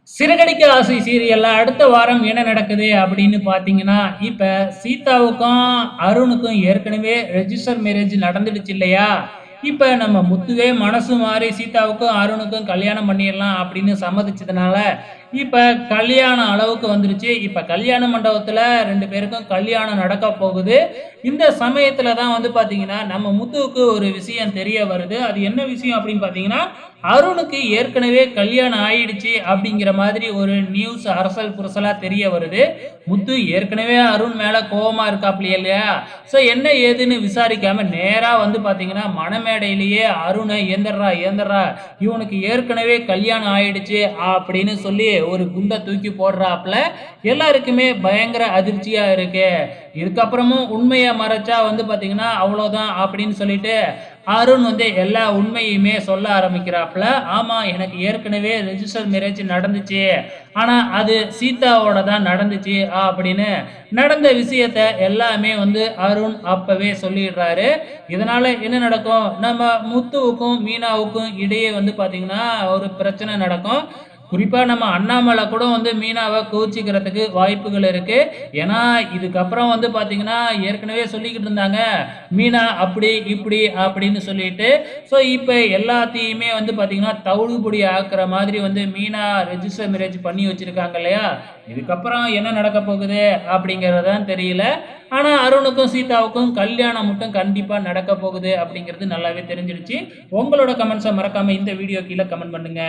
சிறகடிக்க ஆசை சீரியல்ல அடுத்த வாரம் என்ன நடக்குது அப்படின்னு பார்த்தீங்கன்னா, இப்ப சீதாவுக்கும், அருணுக்கும் ஏற்கனவே ரெஜிஸ்டர் மேரேஜ் நடந்துடுச்சு இல்லையா? இப்ப நம்ம முத்துவே மனசு மாறி சீதாவுக்கும், அருணுக்கும் கல்யாணம் பண்ணிறலாம் அப்படின்னு சம்மதிச்சதுனால, இப்ப கல்யாணம் அளவுக்கு வந்துருச்சு. இப்ப கல்யாண மண்டபத்துல 2 பேருக்கும் கல்யாணம் நடக்க போகுது. இந்த சமயத்துல தான் வந்து பார்த்தீங்கன்னா, நம்ம முத்துவுக்கு ஒரு விஷயம் தெரிய வருது. அது என்ன விஷயம் அப்படின்னு பார்த்தீங்கன்னா, அருணுக்கு ஏற்கனவே கல்யாணம் ஆயிடுச்சு அப்படிங்கிற மாதிரி ஒரு நியூஸ் அரசல் புரசலா தெரிய வருது. முத்து ஏற்கனவே அருண் மேல கோவமா இருக்காப்ல இல்லையா? ஸோ என்ன ஏதுன்னு விசாரிக்காம நேரா வந்து பார்த்தீங்கன்னா, மணமேடையிலேயே அருண "ஏந்தர்றா, ஏந்தர்றா இவனுக்கு ஏற்கனவே கல்யாணம் ஆயிடுச்சு" அப்படின்னு சொல்லி ஒரு குண்ட தூக்கி போடுறாப்ல. எல்லாருக்குமே பயங்கர அதிர்ச்சியா இருக்கு. இதுக்கப்புறமும் உண்மைய மறைச்சா வந்து பார்த்தீங்கன்னா, அவ்வளோதான் அப்படின்னு சொல்லிட்டு அருண் வந்து எல்லா உண்மையுமே சொல்ல ஆரம்பிக்கிறாப்ல. ஆமா, எனக்கு ஏற்கனவே ரெஜிஸ்டர் மேரேஜ் நடந்துச்சு. ஆனா, அது சீதாவோட தான் நடந்துச்சு அப்படின்னு நடந்த விஷயத்த எல்லாமே வந்து அருண் அப்பவே சொல்லிடுறாரு. இதனால என்ன நடக்கும்? நம்ம முத்துவுக்கும், மீனாவுக்கும் இடையே வந்து பார்த்தீங்கன்னா, ஒரு பிரச்சனை நடக்கும். குறிப்பா நம்ம அண்ணாமலை கூட வந்து மீனாவ கோவிச்சுக்கிறதுக்கு வாய்ப்புகள் இருக்கு. ஏன்னா, இதுக்கப்புறம் வந்து பார்த்தீங்கன்னா, ஏற்கனவே சொல்லிக்கிட்டு இருந்தாங்க. மீனா அப்படி, இப்படி அப்படின்னு சொல்லிட்டு. ஸோ, இப்ப எல்லாத்தையுமே வந்து பார்த்தீங்கன்னா, தவிடுபொடி ஆக்குற மாதிரி வந்து மீனா ரெஜிஸ்டர் மேரேஜ் பண்ணி வச்சிருக்காங்க இல்லையா? இதுக்கப்புறம் என்ன நடக்க போகுது அப்படிங்கிறது தான் தெரியல. ஆனா, அருணுக்கும், சீதாவுக்கும் கல்யாணம் மட்டும் கண்டிப்பா நடக்க போகுது அப்படிங்கிறது நல்லாவே தெரிஞ்சிடுச்சு. உங்களோட கமெண்ட்ஸ மறக்காம இந்த வீடியோ கீழ கமெண்ட் பண்ணுங்க.